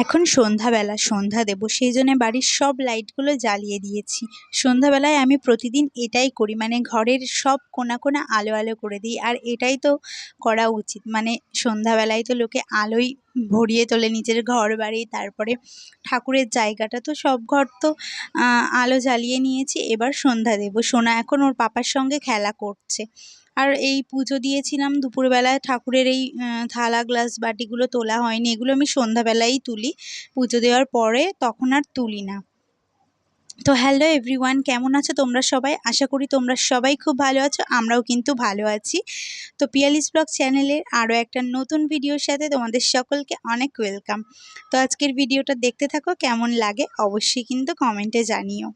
এখন সন্ধ্যাবেলা, সন্ধ্যা দেব সেই জন্য বাড়ির সব লাইটগুলো জ্বালিয়ে দিয়েছি। সন্ধ্যাবেলায় আমি প্রতিদিন এটাই করি, মানে ঘরের সব কোণা কোণা আলো আলো করে দিই। আর এটাই তো করা উচিত, মানে সন্ধ্যাবেলায় তো লোকে আলোয় ভরিয়ে তোলে নিজের ঘর বাড়ি, তারপরে ঠাকুরের জায়গাটা। তো সব ঘর তো আলো জ্বালিয়ে নিয়েছি, এবার সন্ধ্যা দেব। সোনা এখন ওর পাপার সঙ্গে খেলা করছে। আর এই পুজো দিয়েছিলাম দুপুরবেলায়, ঠাকুরের এই থালা গ্লাস বাটিগুলো তোলা হয়নি, এগুলো আমি সন্ধ্যাবেলাই তুলি। পুজো দেওয়ার পরে তখন আর তুলি না। তো হ্যালো এভরিওয়ান, কেমন আছো তোমরা সবাই? আশা করি তোমরা সবাই খুব ভালো আছো, আমরাও কিন্তু ভালো আছি। তো পিয়ালিস ব্লগ চ্যানেলের আরও একটা নতুন ভিডিওর সাথে তোমাদের সকলকে অনেক ওয়েলকাম। তো আজকের ভিডিওটা দেখতে থাকো, কেমন লাগে অবশ্যই কিন্তু কমেন্টে জানিও।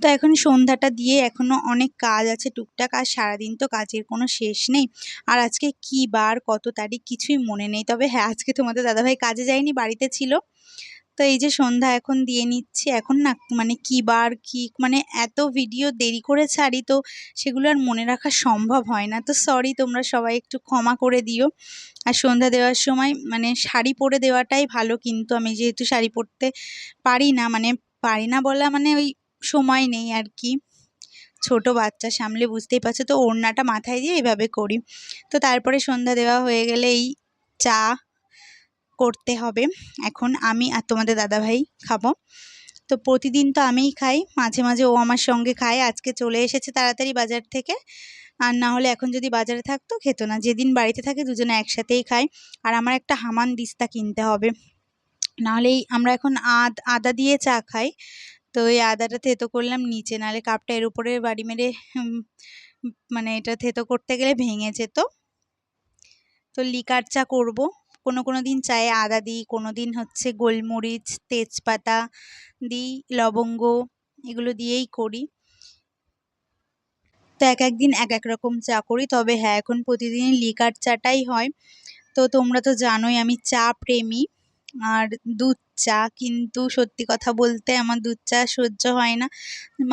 তো এখন সন্ধ্যাটা দিয়ে এখনও অনেক কাজ আছে টুকটাক, আর সারাদিন তো কাজের কোনো শেষ নেই। আর আজকে কী বার, কত তারিখ কিছুই মনে নেই। তবে হ্যাঁ, আজকে তোমাদের দাদাভাই কাজে যায়নি, বাড়িতে ছিল। তো এই যে সন্ধ্যা এখন দিয়ে নিচ্ছি। এখন না মানে কী বার কী, মানে এত ভিডিও দেরি করে ছাড়ি, তো সেগুলো আর মনে রাখা সম্ভব হয় না। তো সরি, তোমরা সবাই একটু ক্ষমা করে দিও। আর সন্ধ্যা দেওয়ার সময় মানে শাড়ি পরে দেওয়াটাই ভালো, কিন্তু আমি যেহেতু শাড়ি পরতে পারি না, মানে পারি না বলা মানে ওই সময় নেই আর কি, ছোট বাচ্চা সামলে বুঝতেই পারছো। তো ওড়নাটা মাথায় দিয়ে এভাবে করি। তো তারপরে সন্ধ্যা দেওয়া হয়ে গেলে এই চা করতে হবে। এখন আমি আর তোমাদের দাদাভাই খাবো। তো প্রতিদিন তো আমিই খাই, মাঝে মাঝে ও আমার সঙ্গে খায়। আজকে চলে এসেছে তাড়াতাড়ি বাজার থেকে, আর না হলে এখন যদি বাজারে থাকতো খেতো না। যেদিন বাড়িতে থাকে দুজনে একসাথেই খাই। আর আমার একটা হামান দিস্তা কিনতে হবে, নাহলেই আমরা এখন আদা দিয়ে চা খাই। তো এই আদাটা থেতো করলাম নিচে, নাহলে কাপটা এর উপরে বাড়ি মেরে মানে এটা থেতো করতে গেলে ভেঙে যেত। তো লিকার চা করব। কোনো দিন চায়ে আদা দিই, কোনো দিন হচ্ছে গোলমরিচ, তেজপাতা দিই, লবঙ্গ, এগুলো দিয়েই করি। তো এক দিন এক রকম চা করি। তবে হ্যাঁ, এখন প্রতিদিনই লিকার চাটাই হয়। তো তোমরা তো জানোই আমি চা প্রেমী। আর দুধ চা, কিন্তু সত্যি কথা বলতে আমার দুধ চা সহ্য হয় না।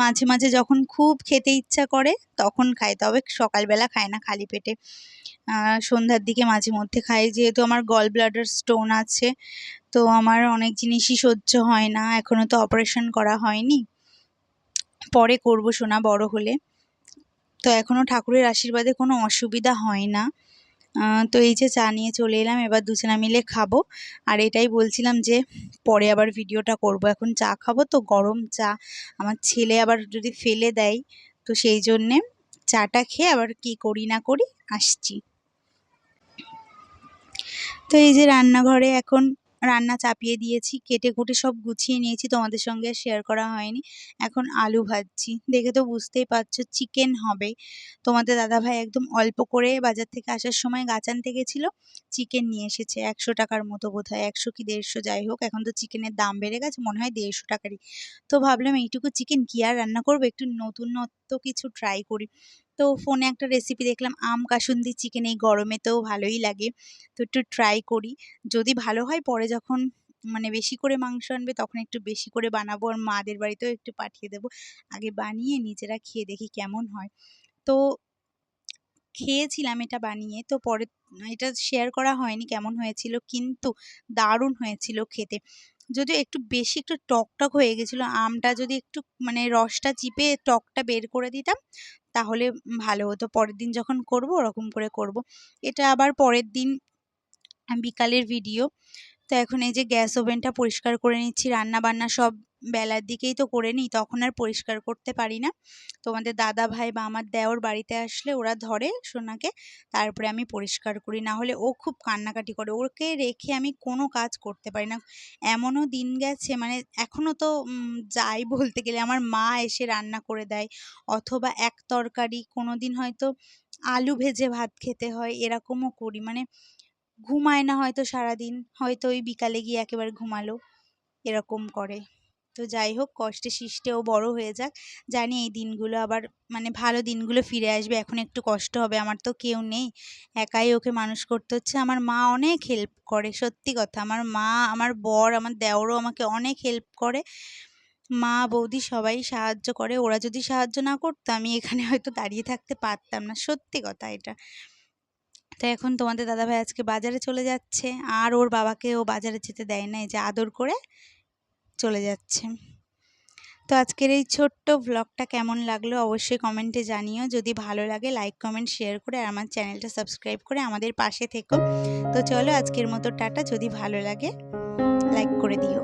মাঝে মাঝে যখন খুব খেতে ইচ্ছা করে তখন খাই, তবে সকালবেলা খাই না খালি পেটে। সন্ধ্যার দিকে মাঝে মধ্যে খাই, যেহেতু আমার গল ব্লাডার স্টোন আছে। তো আমার অনেক জিনিসই সহ্য হয় না। এখনও তো অপারেশন করা হয়নি, পরে করব সোনা বড় হলে। তো এখনও ঠাকুরের আশীর্বাদে কোনো অসুবিধা হয় না। তো এই যে চা নিয়ে চলে এলাম, এবার দুজনা মিলে খাবো। আর এটাই বলছিলাম যে পরে আবার ভিডিওটা করব, এখন চা খাবো তো গরম চা, আমার ছেলে আবার যদি ফেলে দেয়, তো সেই জন্যে চাটা খেয়ে আবার কি করি না করি আসছি। তো এই যে রান্নাঘরে এখন রান্না চাপিয়ে দিয়েছি, কেটে কুটে সব গুছিয়ে নিয়েছি, তোমাদের সঙ্গে শেয়ার করা হয়নি। এখন আলু ভাজছি, দেখে তো বুঝতেই পারছো চিকেন হবে। তোমাদের দাদাভাই একদম অল্প করে বাজার থেকে আসার সময় গাছ আনতে গেছিলো, চিকেন নিয়ে এসেছে 100 টাকার মতো, বোধহয় 100 কি 150, যাই হোক এখন তো চিকেনের দাম বেড়ে গেছে, মনে হয় 150 টাকারই। তো ভাবলাম এইটুকু চিকেন কি আর রান্না করবো, একটু নতুনত্ব কিছু ট্রাই করি। তো ফোনে একটা রেসিপি দেখলাম আম কাসুন্দি চিকেন, এই গরমেতেও ভালোই লাগে। তো একটু ট্রাই করি, যদি ভালো হয় পরে যখন মানে বেশি করে মাংস আনবে তখন একটু বেশি করে বানাবো, আর মাদের বাড়িতেও একটু পাঠিয়ে দেবো। আগে বানিয়ে নিজেরা খেয়ে দেখি কেমন হয়। তো খেয়েছিলাম এটা বানিয়ে, তো পরে এটা শেয়ার করা হয়নি কেমন হয়েছিল, কিন্তু দারুণ হয়েছিল খেতে। যদিও একটু বেশি একটু টক হয়ে গেছিলো, আমটা যদি একটু মানে রসটা চিপে টকটা বের করে দিতাম তাহলে ভালো হতো। পরের দিন যখন করব ওরকম করে করব। এটা আবার পরের দিন বিকালের ভিডিও। তো এখন এই যে গ্যাস ওভেনটা পরিষ্কার করে নিচ্ছি, রান্না বান্না সব বেলার দিকেই তো করে নিই, তখন আর পরিষ্কার করতে পারি না। তোমাদের দাদা ভাই বা আমার দেওর বাড়িতে আসলে ওরা ধরে সোনাকে, তারপরে আমি পরিষ্কার করি, না হলে ও খুব কান্নাকাটি করে, ওকে রেখে আমি কোনো কাজ করতে পারি না। এমনও দিন গেছে মানে এখনও তো যাই বলতে গেলে আমার মা এসে রান্না করে দেয়, অথবা এক তরকারি, কোনো দিন হয়তো আলু ভেজে ভাত খেতে হয়, এরকমও করি। মানে ঘুমায় না হয়তো সারাদিন, হয়তো ওই বিকালে গিয়ে একেবারে ঘুমালো, এরকম করে। তো যাই হোক, কষ্টে শিষ্টে ও বড় হয়ে যাক, জানি এই দিনগুলো আবার মানে ভালো দিনগুলো ফিরে আসবে। এখন একটু কষ্ট হবে, আমার তো কেউ নেই, একাই ওকে মানুষ করতে হচ্ছে। আমার মা অনেক হেল্প করে, সত্যি কথা, আমার মা, আমার বর, আমার দেওরও আমাকে অনেক হেল্প করে। মা বৌদি সবাই সাহায্য করে, ওরা যদি সাহায্য না করতো আমি এখানে হয়তো দাঁড়িয়ে থাকতে পারতাম না, সত্যি কথা এটা। তো এখন তোমাদের দাদাভাই আজকে বাজারে চলে যাচ্ছে, আর ওর বাবাকে ও বাজারে যেতে দেয় না, এই যে আদর করে চলে যাচ্ছে। তো আজকের এই ছোট্ট ভ্লগটা কেমন লাগলো অবশ্যই কমেন্টে জানিও। যদি ভালো লাগে লাইক কমেন্ট শেয়ার করে আর আমার চ্যানেলটা সাবস্ক্রাইব করে আমাদের পাশে থেকো। তো চলো আজকের মতো টাটা। যদি ভালো লাগে লাইক করে দিও।